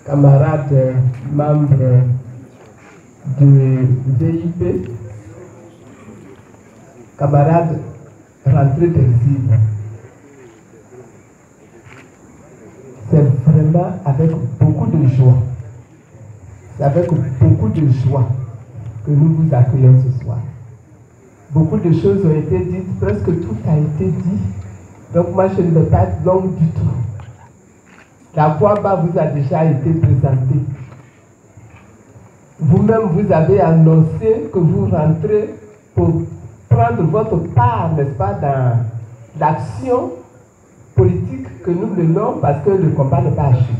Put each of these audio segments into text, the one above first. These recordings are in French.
Camarades membres du VIP, camarades rentrés d'exil. C'est vraiment avec beaucoup de joie, c'est avec beaucoup de joie que nous vous accueillons ce soir. Beaucoup de choses ont été dites, presque tout a été dit. Donc moi je ne vais pas être longue du tout. La Kwamba vous a déjà été présentée. Vous-même vous avez annoncé que vous rentrez pour prendre votre part, n'est-ce pas, dans l'action politique que nous menons parce que le combat n'est pas achevé.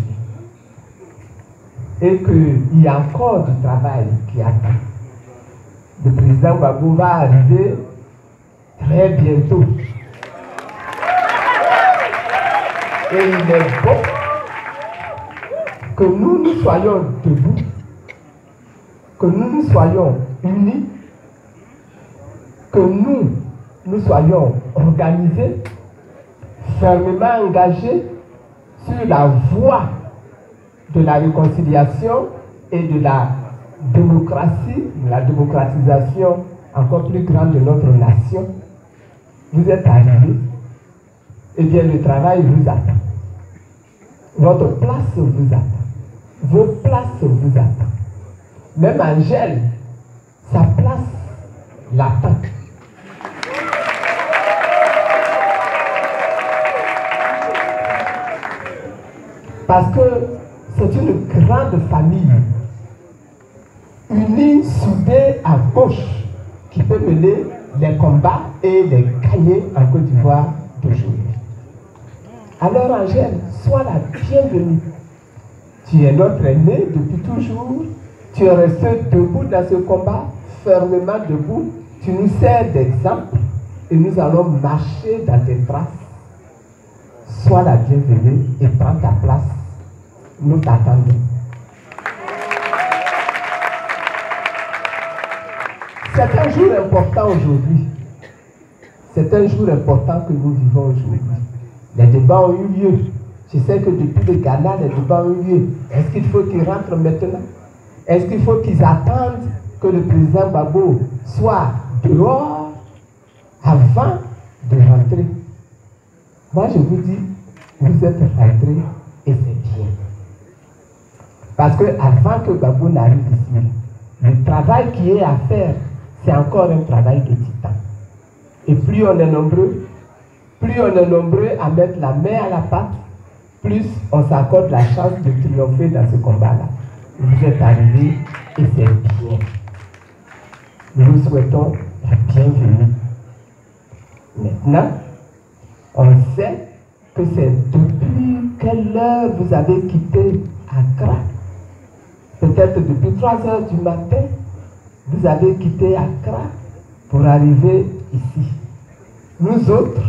Et qu'il y a encore du travail qui attend. Le président Gbagbo va arriver très bientôt. Et il est bon que nous soyons debout, que nous soyons unis, que nous soyons organisés, fermement engagés sur la voie de la réconciliation et de la démocratie, la démocratisation encore plus grande de notre nation. Vous êtes arrivés, et bien le travail vous attend. Votre place vous attend. Vos places vous attendent. Même Angèle, sa place l'attend. Parce que c'est une grande famille, unie, soudée à gauche, qui peut mener les combats et les gagner en Côte d'Ivoire d'aujourd'hui. Alors Angèle, sois la bienvenue. Tu es notre aîné depuis toujours. Tu es resté debout dans ce combat, fermement debout. Tu nous sers d'exemple et nous allons marcher dans tes traces. Sois la bienvenue et prends ta place. Nous t'attendons. C'est un jour important aujourd'hui. C'est un jour important que nous vivons aujourd'hui. Les débats ont eu lieu. Je sais que depuis le Ghana, les débats ont eu lieu. Est-ce qu'il faut qu'ils rentrent maintenant? Est-ce qu'il faut qu'ils attendent que le président Gbagbo soit dehors avant de rentrer? Moi, je vous dis, vous êtes rentrés et c'est bien. Parce que avant que Gbagbo n'arrive ici, le travail qui est à faire, c'est encore un travail de titan. Et plus on est nombreux à mettre la main à la pâte, plus on s'accorde la chance de triompher dans ce combat-là. Vous êtes arrivés et c'est bien. Nous vous souhaitons la bienvenue. Maintenant, on sait que c'est depuis quelle heure vous avez quitté Accra. Peut-être depuis 3 heures du matin, vous avez quitté Accra pour arriver ici. Nous autres,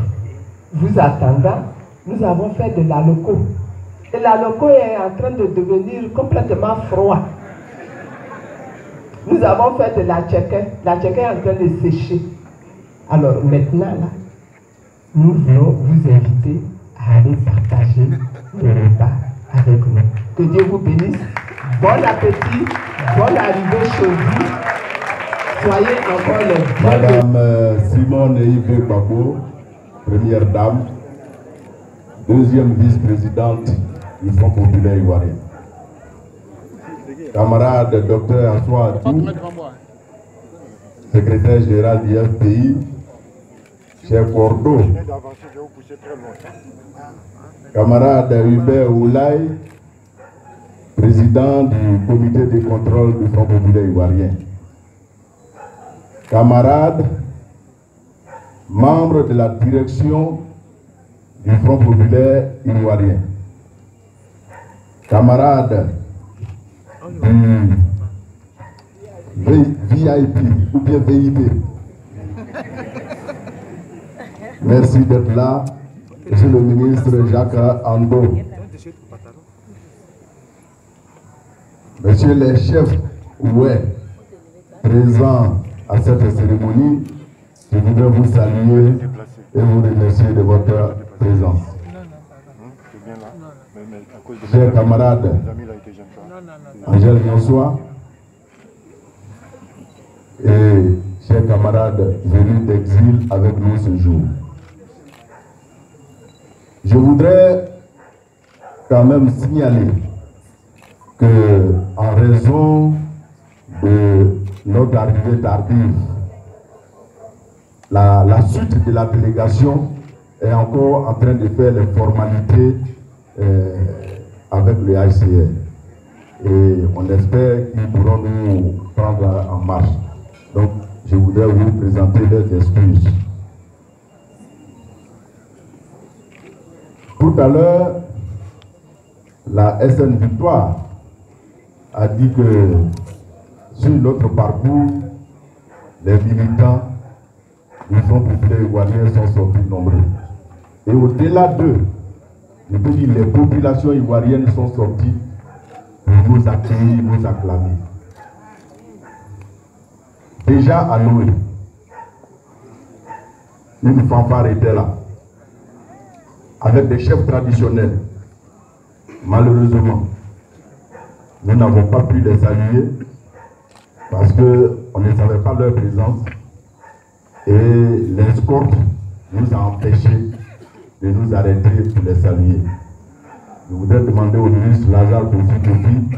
vous attendant, nous avons fait de la loco. Et la loco est en train de devenir complètement froid. Nous avons fait de la tchéké. La tchéké est en train de sécher. Alors maintenant, là, nous voulons vous inviter à aller partager le repas avec nous. Que Dieu vous bénisse. Bon appétit, bonne arrivée chez vous. Soyez encore les bienvenus. Madame Simone Yves Gbagbo, première dame, deuxième vice-présidente du Front populaire ivoirien. Camarade Dr Assoua Atou, secrétaire général du FPI, chef Bordeaux. Camarade Hubert Oulaye, président du comité de contrôle du Front populaire ivoirien. Camarades, membres de la direction du Front populaire ivoirien. Camarades du VIP ou bien VIP. Merci d'être là, Monsieur le ministre Jacques Ando. Messieurs les chefs présents à cette cérémonie, je voudrais vous saluer et vous remercier de votre présence. chers camarades, Angèle François, et chers camarades venus d'exil avec nous ce jour. Je voudrais quand même signaler que, en raison de notre arrivée tardive, la suite de la délégation est encore en train de faire les formalités avec le HCR. Et on espère qu'ils pourront nous prendre en marche. Donc, je voudrais vous présenter leurs excuses. Tout à l'heure, la SN Victoire a dit que sur notre parcours, les militants du Front populaire ivoirien sont sortis nombreux. Et au-delà d'eux, je peux dire les populations ivoiriennes sont sorties pour nous accueillir, nous acclamer. Déjà à Noé, une fanfare était là, avec des chefs traditionnels. Malheureusement, nous n'avons pas pu les saluer parce qu'on ne savait pas leur présence et l'escorte nous a empêchés de nous arrêter pour les saluer. Je voudrais demander au ministre Lazare Kofi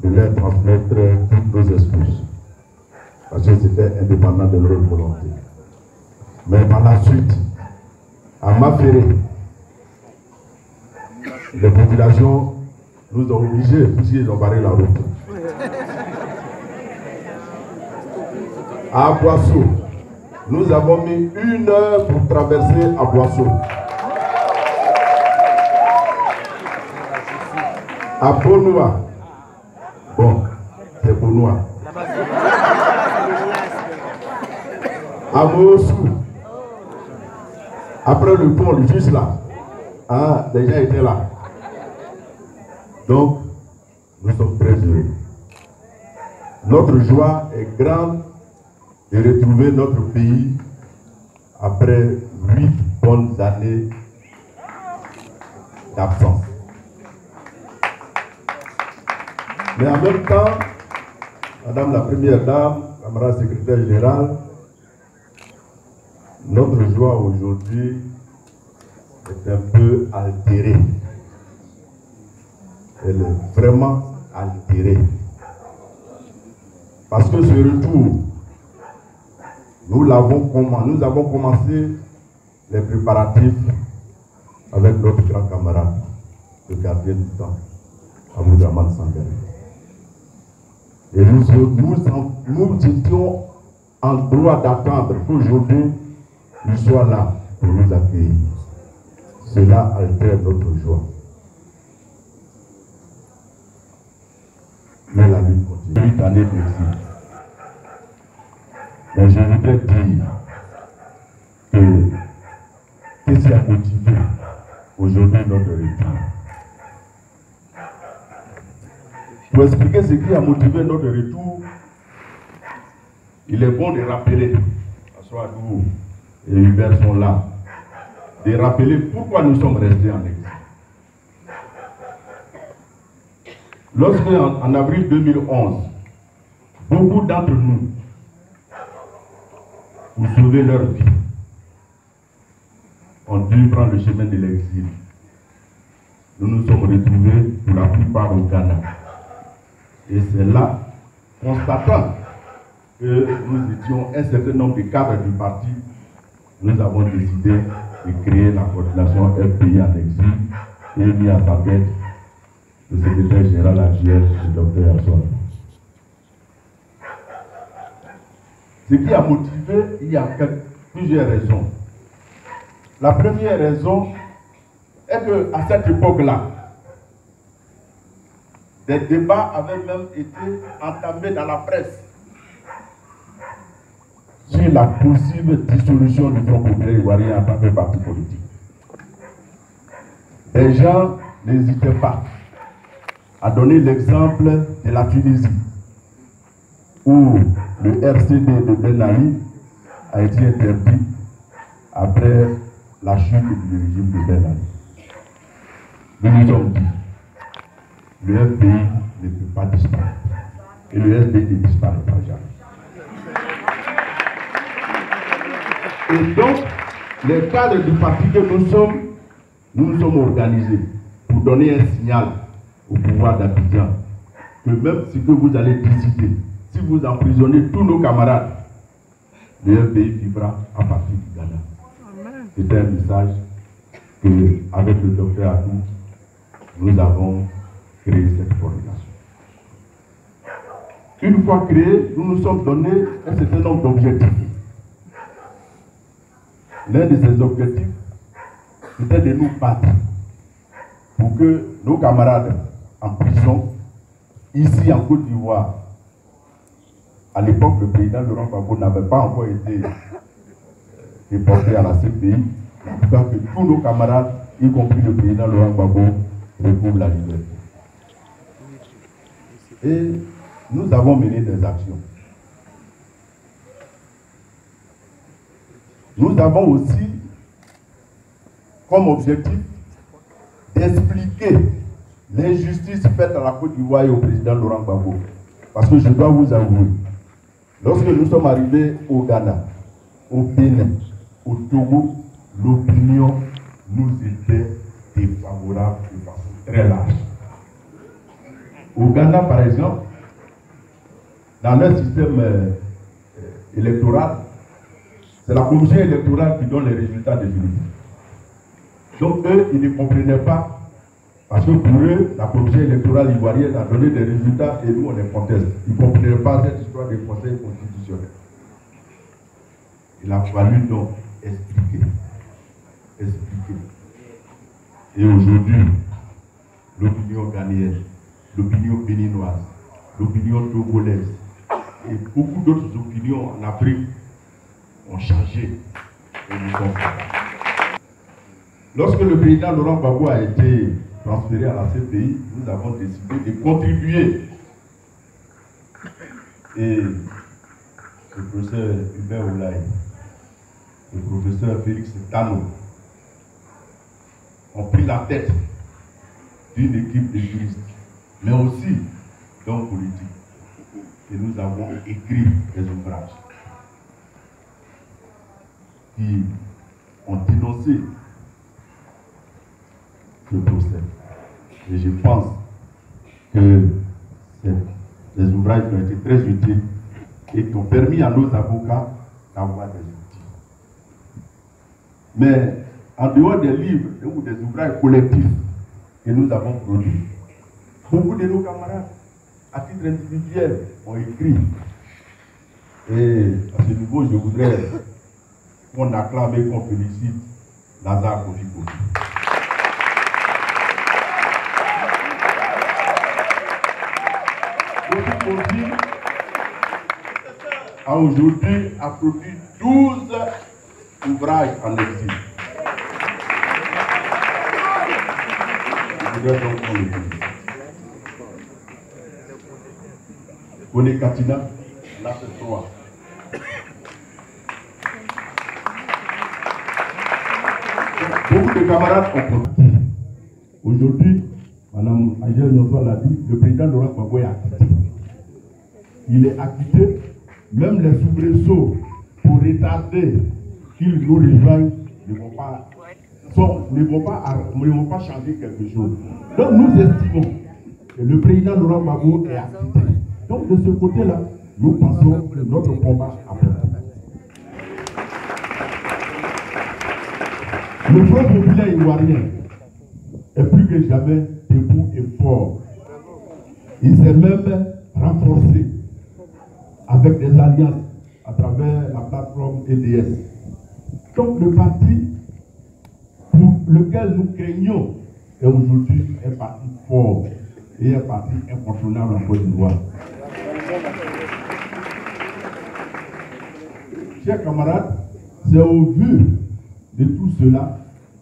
de leur transmettre toutes nos excuses parce que c'était indépendant de leur volonté. Mais par la suite, à Maféré, les populations nous ont obligés, puisqu'ils ont barré la route. À Boisseau, nous avons mis 1 heure pour traverser à Boisseau. À Bonoua, bon, c'est Bonoua. À Mossou, après le pont, juste là, les gens étaient là. Donc, nous sommes très heureux. Notre joie est grande de retrouver notre pays après 8 bonnes années d'absence. Mais en même temps, Madame la Première Dame, camarade secrétaire général, notre joie aujourd'hui est un peu altérée. Elle est vraiment altérée. Parce que ce retour, nous avons commencé les préparatifs avec notre grand camarade, le gardien du temps, Aboudraman Sangaré. Et nous étions en droit d'attendre qu'aujourd'hui, il soit là pour nous accueillir. Cela altère notre joie. Mais la lutte continue. 8 années d'exil. Mais je voudrais dire que qu'est-ce qui a motivé aujourd'hui notre retour? Pour expliquer ce qui a motivé notre retour, il est bon de rappeler, François Adou et Hubert sont là, de rappeler pourquoi nous sommes restés en exil. Lorsque, en avril 2011, beaucoup d'entre nous, pour sauver leur vie, ont dû prendre le chemin de l'exil. Nous nous sommes retrouvés pour la plupart au Ghana. Et c'est là, constatant que nous étions un certain nombre de cadres du parti, nous avons décidé de créer la coordination FPI en exil et mis à sa tête le secrétaire général actuel, le Dr Aswan. Ce qui a motivé, il y a plusieurs raisons. La première raison est qu'à cette époque-là, des débats avaient même été entamés dans la presse sur la possible dissolution du Front populaire ivoirien en tant que parti politique. Les gens n'hésitaient pas à donner l'exemple de la Tunisie, où le RCD de Ben Ali a été interdit après la chute du régime de Ben Ali. Nous nous sommes dit, le FPI ne peut pas disparaître. Et le FPI ne disparaîtra jamais. Et donc, les cadres du parti que nous nous sommes organisés pour donner un signal au pouvoir d'Abidjan que même ce que vous allez décider, si vous emprisonnez tous nos camarades, le FPI vivra à partir du Ghana. C'est un message que, avec le docteur Adou, nous avons créé cette coordination. Une fois créé, nous nous sommes donné un certain nombre d'objectifs. L'un de ces objectifs, c'était de nous battre pour que nos camarades en prison, ici en Côte d'Ivoire, à l'époque, le président Laurent Gbagbo n'avait pas encore été déporté à la CPI, en tout cas que tous nos camarades, y compris le président Laurent Gbagbo, recouvrent la liberté. Et nous avons mené des actions. Nous avons aussi comme objectif d'expliquer l'injustice faite à la Côte d'Ivoire et au président Laurent Gbagbo. Parce que je dois vous avouer, lorsque nous sommes arrivés au Ghana, au Bénin, au Togo, l'opinion nous était défavorable de façon très large. Au Ghana, par exemple, dans leur système électoral, c'est la commission électorale qui donne les résultats définitifs. Donc eux, ils ne comprenaient pas, parce que pour eux, la commission électorale ivoirienne a donné des résultats et nous, on les conteste. Ils ne comprenaient pas cette histoire des conseils constitutionnels. Il a fallu donc expliquer. Et aujourd'hui, l'opinion ghanéenne, l'opinion béninoise, l'opinion togolaise et beaucoup d'autres opinions en Afrique ont changé. Et nous sommes là. Lorsque le président Laurent Gbagbo a été transféré à la CPI, nous avons décidé de contribuer. Et le professeur Hubert Oulaye, le professeur Félix Tano ont pris la tête d'une équipe de juristes, mais aussi d'hommes politiques. Et nous avons écrit des ouvrages qui ont dénoncé ce procès. Et je pense que les ouvrages ont été très utiles et qui ont permis à nos avocats d'avoir des outils. Mais en dehors des livres ou des ouvrages collectifs que nous avons produits, beaucoup de nos camarades, à titre individuel, ont écrit. Et à ce niveau, je voudrais qu'on acclame et qu'on félicite Lazare Kofi Kofi. Kofi Kofi a aujourd'hui produit 12 ouvrages en exil. Je voudrais donc qu'on le dise. Kone Katina, là c'est 3. Beaucoup de camarades ont compris. Aujourd'hui, Mme Angèle Nyonso l'a dit, le président Laurent Gbagbo est acquitté. Il est acquitté, même les soubresauts pour retarder qu'ils nous rejoignent ne vont pas changer quelque chose. Donc nous estimons que le président Laurent Gbagbo est acquitté. Donc de ce côté-là, nous pensons que notre combat a porté. Le Front populaire ivoirien est plus que jamais debout et fort. Il s'est même renforcé avec des alliances à travers la plateforme EDS. Donc le parti pour lequel nous craignons est aujourd'hui un parti fort et un parti incontournable en Côte d'Ivoire. Chers camarades, c'est au vu de tout cela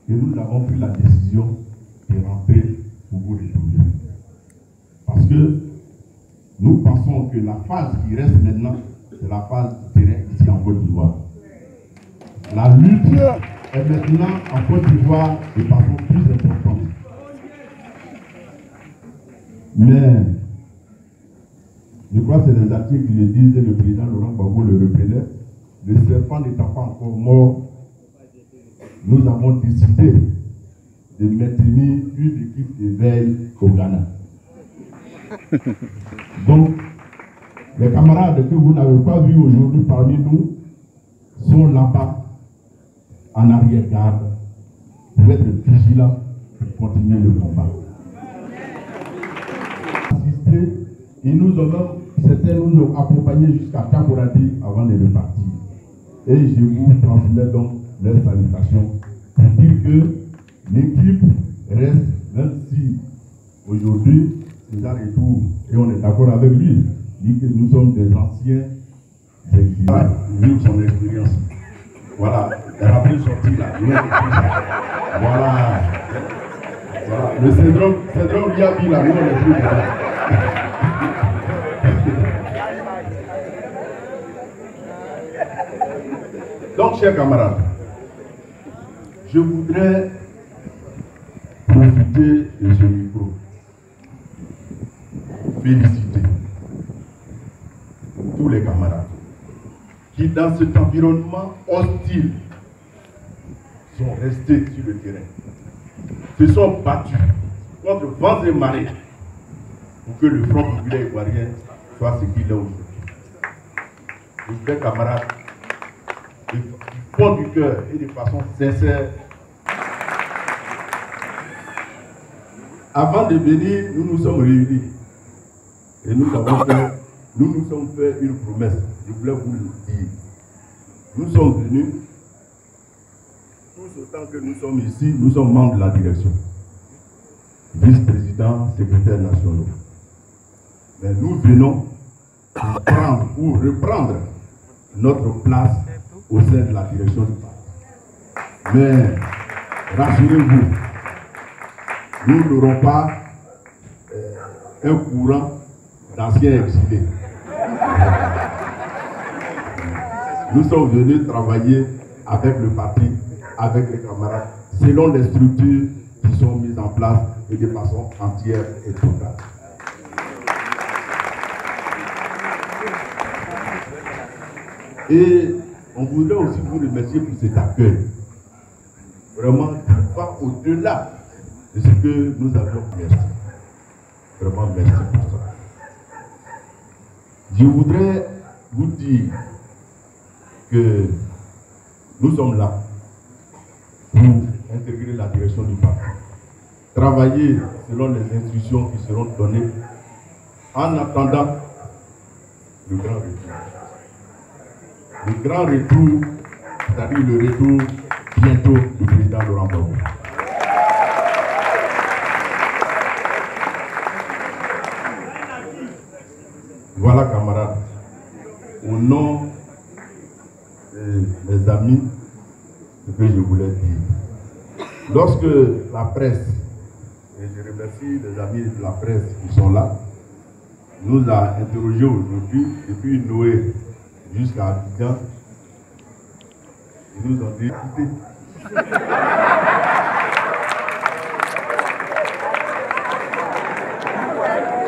que nous avons pris la décision de rentrer pour vous retrouver. Parce que nous pensons que la phase qui reste maintenant, c'est la phase du terrain ici en Côte d'Ivoire. La lutte est maintenant en Côte d'Ivoire de façon plus importante. Mais je crois que c'est les articles qui le disent et le président Laurent Gbagbo le reprenait. Le serpent n'étant pas encore mort, nous avons décidé de maintenir une équipe de veille au Ghana. Donc, les camarades que vous n'avez pas vus aujourd'hui parmi nous sont là-bas, en arrière-garde, pour être vigilants pour continuer le combat. Et nous avons, certains nous ont accompagnés jusqu'à Takoradi avant de repartir. Et je vous transmets donc leurs salutations pour dire que l'équipe reste, même si aujourd'hui, César et tout, et on est d'accord avec lui, dit que nous sommes des anciens exilés. Vu son expérience. Voilà, elle a pris sorti là. Voilà. Voilà. Le syndrome Diaby là, nous on est plus là. Donc, chers camarades, je voudrais profiter de ce micro, féliciter tous les camarades qui, dans cet environnement hostile, sont restés sur le terrain, se sont battus contre vents et marées pour que le Front populaire ivoirien soit ce qu'il est aujourd'hui. Les camarades, du fond du cœur et de façon sincère, avant de venir, nous nous sommes réunis et nous nous sommes fait une promesse. Je voulais vous le dire. Nous sommes venus, tous autant que nous sommes ici, nous sommes membres de la direction, vice-président, secrétaire national. Mais nous venons pour prendre ou reprendre notre place au sein de la direction du parti. Mais rassurez-vous, nous n'aurons pas un courant d'anciens exilés. Nous sommes venus travailler avec le parti, avec les camarades, selon les structures qui sont mises en place et de façon entière et totale. Et on voudrait aussi vous remercier pour cet accueil. Vraiment, qui va au-delà de ce que nous avions. Merci. Vraiment, merci pour ça. Je voudrais vous dire que nous sommes là pour intégrer la direction du parti. Travailler selon les instructions qui seront données en attendant le grand retour. Le grand retour, c'est-à-dire le retour bientôt du président Laurent Gbagbo. Voilà, camarades, au nom des amis, ce que je voulais dire. Lorsque la presse, et je remercie les amis de la presse qui sont là, nous a interrogés aujourd'hui, depuis Noé jusqu'à Abidjan, ils nous ont dit écoutez.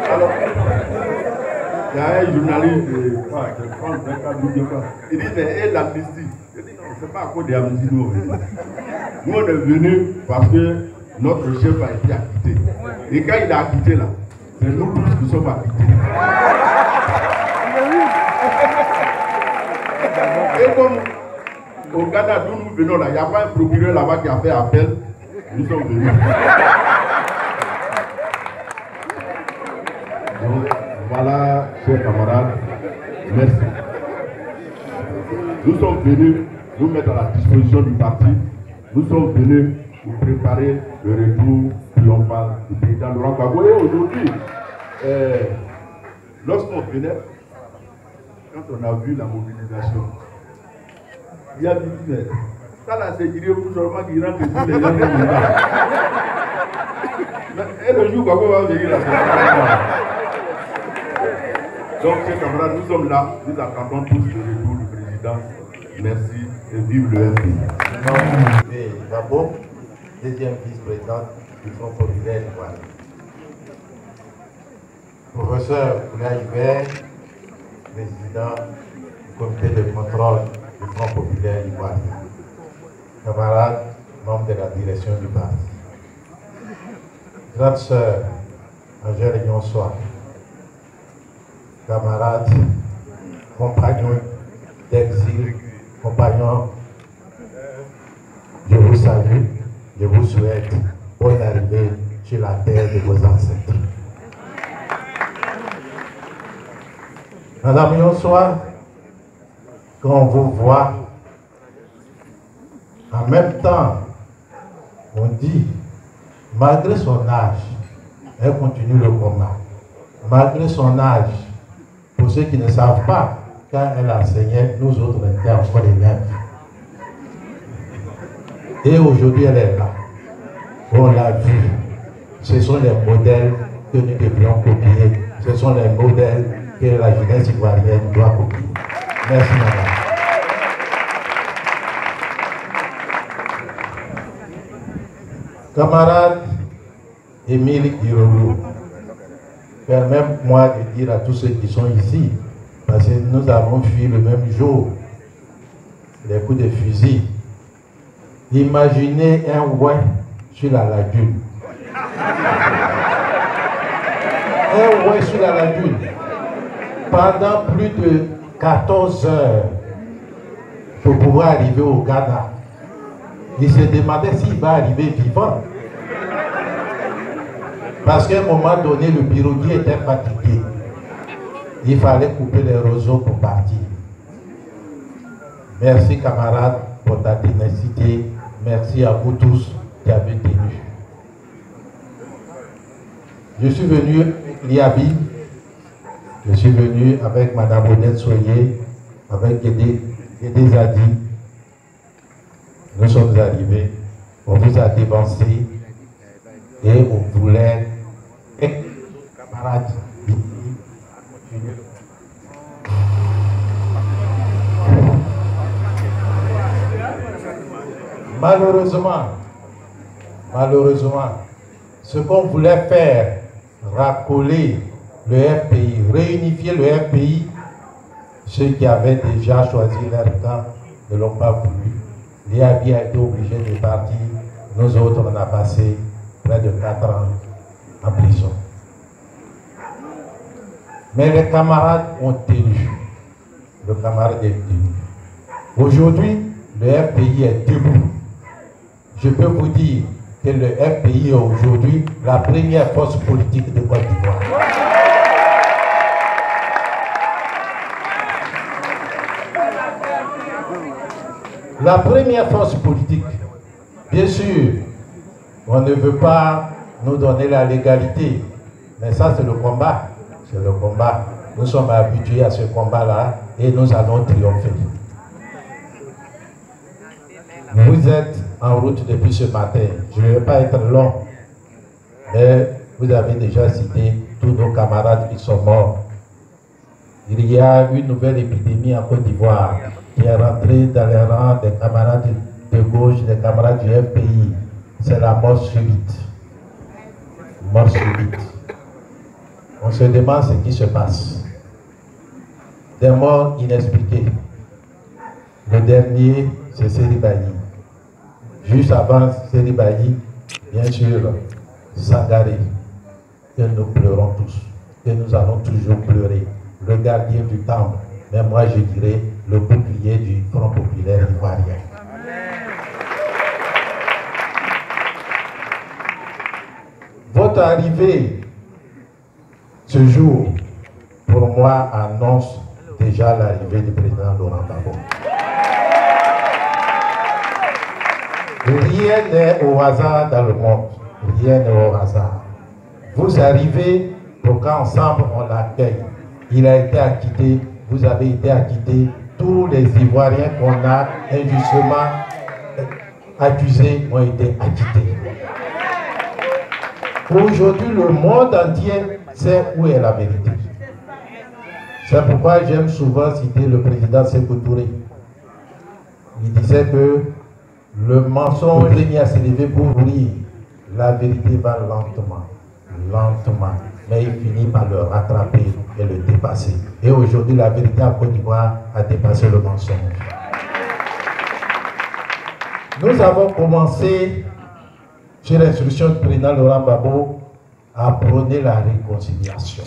Alors, il y a un journaliste de France, il dit mais l'amnistie. Je dis non, c'est pas à cause de l'amnistie nous on est venus. Nous on est venus parce que notre chef a été acquitté. Et quand il a acquitté là, c'est nous tous qui sommes acquittés. Et comme au Ghana, d'où nous venons là, il n'y a pas un procureur là-bas qui a fait appel, nous sommes venus. Donc, voilà, chers camarades, merci. Nous sommes venus nous mettre à la disposition du parti. Nous sommes venus pour préparer le retour triomphal du président Laurent Gbagbo. Et aujourd'hui, lorsqu'on venait, quand on a vu la mobilisation, il y a dit, mais ça là c'est dire pour seulement qu'il rentre tous les gens. Et le jour Gbagbo va venir là. Donc, chers camarades, nous sommes là, nous attendons tous le retour du président. Merci et vive le FPI. Gbagbo, deuxième vice-président du Front populaire ivoirien. Professeur Koulaïbert, président du comité de contrôle du Front populaire ivoirien, camarades, membres de la direction du parti, grande sœur Angèle Nyonsoa, camarades, compagnons d'exil, compagnons, je vous salue, je vous souhaite bonne arrivée sur la terre de vos ancêtres. Madame Nyonsoa, quand on vous voit, en même temps, on dit, malgré son âge, elle continue le combat. Malgré son âge, pour ceux qui ne savent pas, quand elle enseignait, nous autres, on était encore élèves. Et aujourd'hui, elle est là. On l'a vu. Ce sont les modèles que nous devrions copier. Ce sont les modèles que la jeunesse ivoirienne doit copier. Merci, madame. Camarade Émile Girolo, permets-moi de dire à tous ceux qui sont ici, parce que nous avons fui le même jour les coups de fusil. Imaginez un ouin sur la lagune. Un ouin sur la lagune. Pendant plus de 14 heures pour pouvoir arriver au Ghana. Il se demandait s'il va arriver vivant. Parce qu'à un moment donné, le piroguier était fatigué. Il fallait couper les roseaux pour partir. Merci camarades pour ta ténacité. Merci à vous tous qui avez tenu. Je suis venu avec Liabi. Je suis venu avec Madame Odette Soyer, avec Guédé Zadi. Nous sommes arrivés, on vous a dévancé et on voulait être camarades. Malheureusement, ce qu'on voulait faire, racoler le FPI, réunifier le FPI, ceux qui avaient déjà choisi leur camp ne l'ont pas voulu. Liabi a été obligé de partir. Nous autres, on a passé près de 4 ans en prison. Mais les camarades ont tenu. Le camarade est tenu. Aujourd'hui, le FPI est debout. Je peux vous dire que le FPI est aujourd'hui la première force politique de Côte d'Ivoire. La première force politique, bien sûr, on ne veut pas nous donner la légalité, mais ça c'est le combat, c'est le combat. Nous sommes habitués à ce combat-là et nous allons triompher. Vous êtes en route depuis ce matin, je ne vais pas être long, mais vous avez déjà cité tous nos camarades qui sont morts. Il y a une nouvelle épidémie en Côte d'Ivoire qui est rentrée dans les rangs des camarades de gauche, des camarades du FPI. C'est la mort subite. Mort subite. On se demande ce qui se passe. Des morts inexpliquées. Le dernier, c'est Seribayi. Juste avant Seribayi, bien sûr, Sangaré, que nous pleurons tous, que nous allons toujours pleurer. Le gardien du temple, mais moi je dirais le bouclier du Front populaire ivoirien. Votre arrivée ce jour, pour moi, annonce déjà l'arrivée du président Laurent Gbagbo. Rien n'est au hasard dans le monde. Rien n'est au hasard. Vous arrivez pour qu'ensemble on l'accueille. Il a été acquitté, vous avez été acquittés. Tous les Ivoiriens qu'on a injustement accusés ont été acquittés. Aujourd'hui, le monde entier sait où est la vérité. C'est pourquoi j'aime souvent citer le président Sékou Touré. Il disait que le mensonge est mis à s'élever pour rire. La vérité va lentement, lentement. mais il finit par le rattraper et le dépasser. Et aujourd'hui, la vérité en Côte d'Ivoire a dépassé le mensonge. Nous avons commencé, sur l'instruction du président Laurent Gbagbo, à prôner la réconciliation.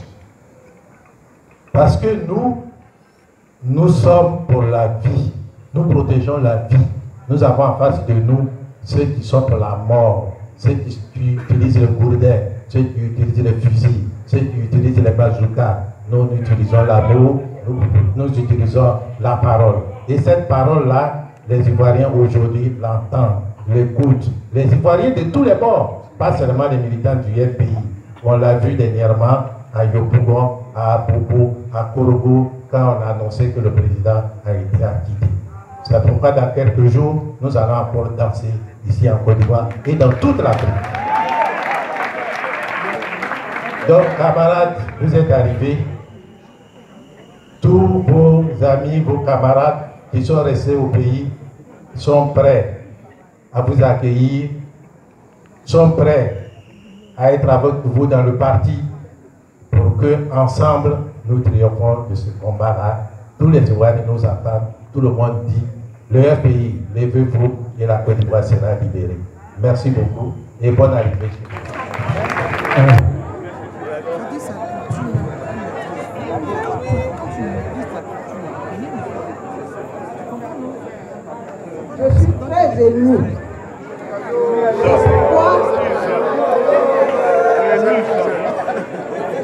Parce que nous sommes pour la vie. Nous protégeons la vie. Nous avons en face de nous ceux qui sont pour la mort, ceux qui utilisent le gourdin, ceux qui utilisent les fusils, ceux qui utilisent les bazookas. Nous utilisons l'amour, nous utilisons la parole. Et cette parole-là, les Ivoiriens aujourd'hui l'entendent, l'écoutent. Les Ivoiriens de tous les bords, pas seulement les militants du FPI. On l'a vu dernièrement à Yopougon, à Abobo, à Korogo, quand on a annoncé que le président a été acquitté. C'est pourquoi dans quelques jours, nous allons encore danser ici en Côte d'Ivoire et dans toute l'Afrique. Donc, camarades, vous êtes arrivés. Tous vos amis, vos camarades qui sont restés au pays sont prêts à vous accueillir, sont prêts à être avec vous dans le parti pour que ensemble nous triomphons de ce combat-là. Tous les Ivoiriens nous attendent, tout le monde dit le FPI, levez-vous et la Côte d'Ivoire sera libérée. Merci beaucoup et bonne arrivée chez vous. Je suis très ému. Pourquoi?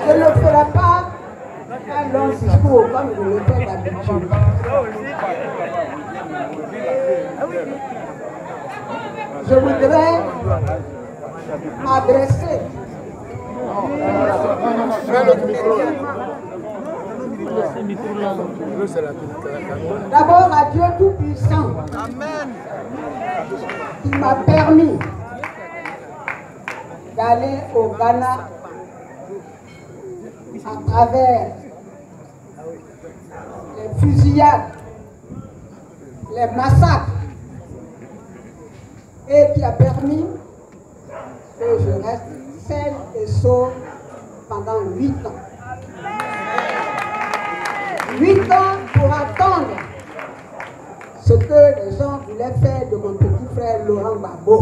Je ne ferai pas un long discours comme je le fais d'habitude. Je voudrais adresser d'abord à Dieu Tout-Puissant qui m'a permis d'aller au Ghana à travers les fusillades, les massacres, et qui a permis que je reste saine et sauve pendant 8 ans. 8 ans pour attendre ce que les gens voulaient faire de mon petit frère Laurent Gbagbo.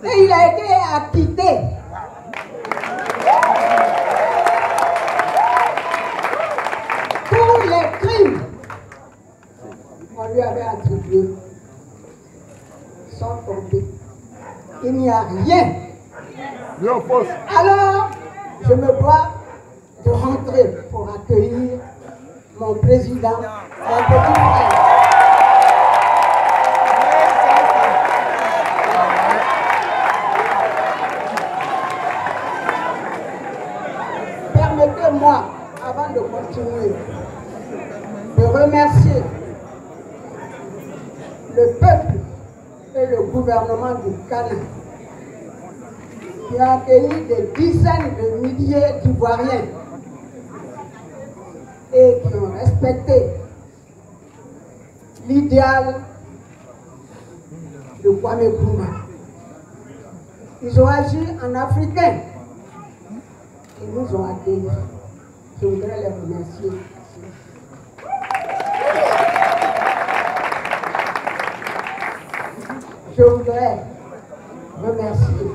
Et il a été acquitté. Tous les crimes qu'on lui avait attribués sont tombés. Il n'y a rien. Alors, je me dois de rentrer pour accueillir mon président, mon petit frère. Permettez-moi, avant de continuer, de remercier le peuple et le gouvernement du Ghana qui a accueilli des dizaines de milliers d'Ivoiriens et qui ont respecté l'idéal de Kwame Nkrumah. Ils ont agi en africain. Ils nous ont accueillis. Je voudrais les remercier. Je voudrais remercier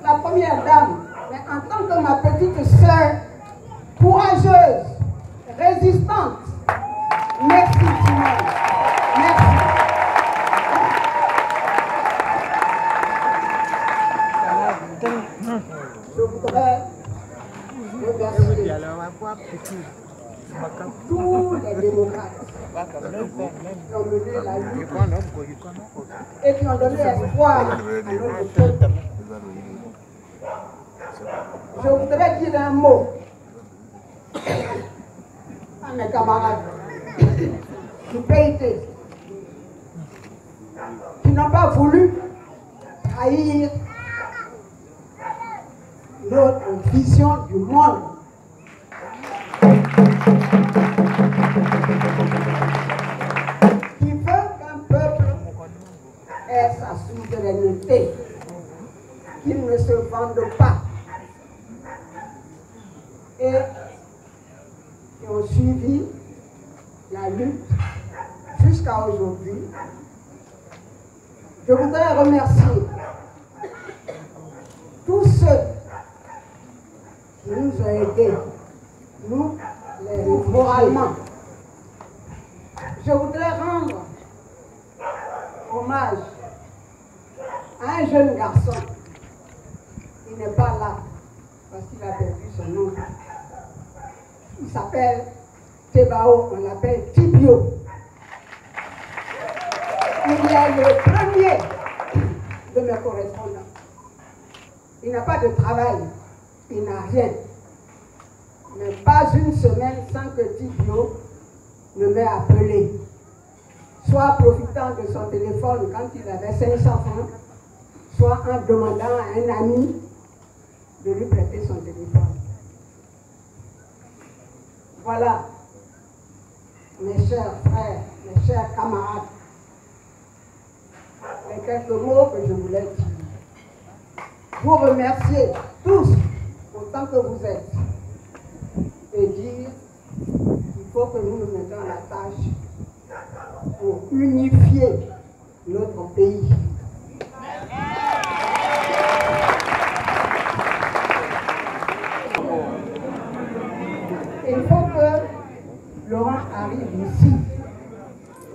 la première dame, mais en tant que ma petite sœur, courageuse, résistante. Merci Simone. Merci. Je voudrais remercier tous les démocrates qui ont mené la lutte et qui ont donné espoir à notre peuple. Je voudrais dire un mot à mes camarades du PIT qui n'ont pas voulu trahir notre vision du monde. Qui veut qu'un peuple ait sa souveraineté, qu'ils ne se vendent pas. Et qui ont suivi la lutte jusqu'à aujourd'hui. Je voudrais remercier tous ceux qui nous ont aidés, nous, moralement. Je voudrais rendre hommage à un jeune garçon. Il n'est pas là parce qu'il a perdu son nom. Il s'appelle Tebao, on l'appelle Tibio. Il est le premier de mes correspondants. Il n'a pas de travail, il n'a rien. Mais pas une semaine sans que Tibio ne m'ait appelé. Soit profitant de son téléphone quand il avait 500 francs, soit en demandant à un ami de lui prêter son téléphone. Voilà, mes chers frères, mes chers camarades, les quelques mots que je voulais dire. Vous remercier tous autant que vous êtes et dire qu'il faut que nous nous mettions à la tâche pour unifier notre pays. Il faut que Laurent arrive ici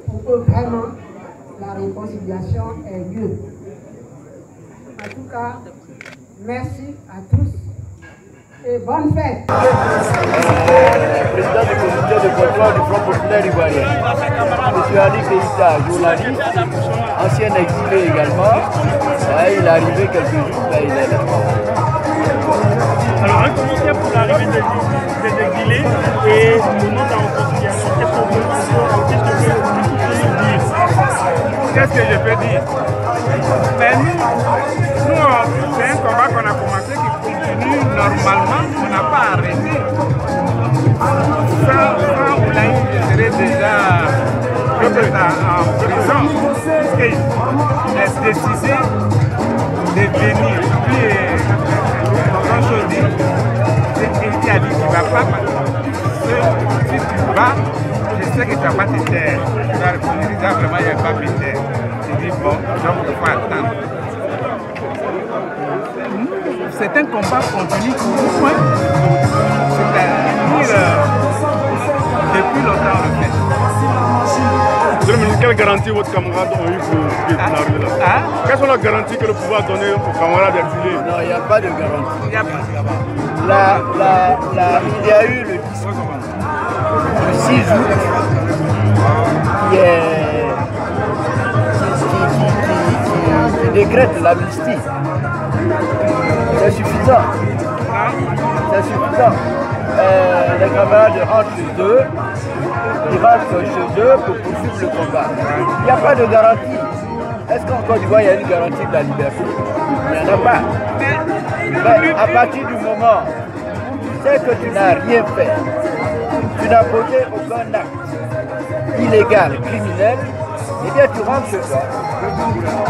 pour que vraiment la réconciliation ait lieu. En tout cas, merci à tous et bonne fête. Président du comité de contrôle du Front populaire ivoirien. M. Ali Keïta, journaliste, ancien exilé également. Il est arrivé quelques jours, là il est là. Alors un commentaire pour l'arrivée des exilés et le nom de la réconciliation. Qu'est-ce qu'on peut dire? Qu'est-ce que je peux dire? Mais nous c'est un combat qu'on a commencé qui continue normalement, on n'a pas arrêté. Sans Oulaï, je serais déjà en prison. Parce qu'il est décidé de venir. Puis, quand je dis, c'est qu'il a dit qu'il ne va pas. Si tu vas, je sais que tu ne vas pas te taire. Tu vas répondre, vraiment, il n'y a pas de taire. Je dis, bon, donc il faut attendre. C'est un combat continu pour moi. C'est-à-dire, depuis longtemps, on le fait. Quelle garantie votre camarade ont eu pour arriver là? Quelles sont les garanties que le pouvoir a données aux camarades exilés? Non, il n'y a pas de garantie. Il y a eu le discours du 6 août qui décrète l'amnistie. C'est suffisant. C'est suffisant. Les camarades rentrent chez eux. Ils rentrent chez eux pour poursuivre le combat. Il n'y a pas de garantie. Est-ce qu'en Côte d'Ivoire, il y a une garantie de la liberté? Il n'y en a pas. Mais à partir du moment où tu sais que tu n'as rien fait, tu n'as posé aucun acte illégal, criminel, eh bien tu rentres chez toi.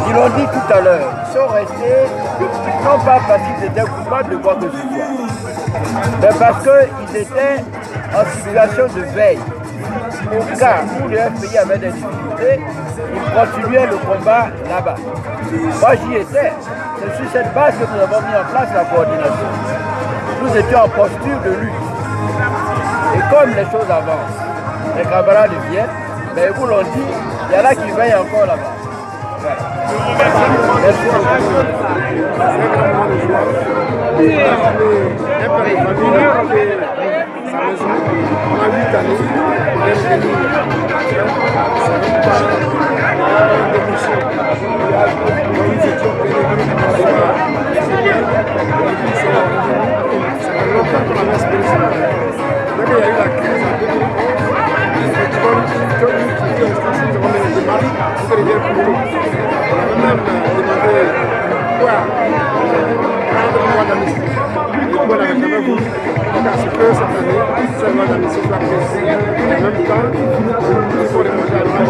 Ils l'ont dit tout à l'heure, ils sont restés, non pas parce qu'ils étaient coupables de quoi que ce soit, mais parce qu'ils étaient en situation de veille. Au cas où le FPI avait des difficultés, ils continuaient le combat là-bas. Moi j'y étais. C'est sur cette base que nous avons mis en place la coordination. Nous étions en posture de lutte. Et comme les choses avancent, les camarades viennent, mais ils vous l'ont dit, il y en a qui veillent encore là-bas. Ouais. Merci on a 8 années, on est venu nous étions pérégrins pour voir ça fait longtemps qu'on avait espéré ça. Même il y a eu la crise en 2011, nous avons mené des démarches pour que les gens plus tôt. On avait même demandé quoi prendre le mois d'amnistie. Et quoi n'avait jamais voulu. Donc à ce que cette année, cette loi d'amnistie soit prise. En même temps, il faut demander à l'Union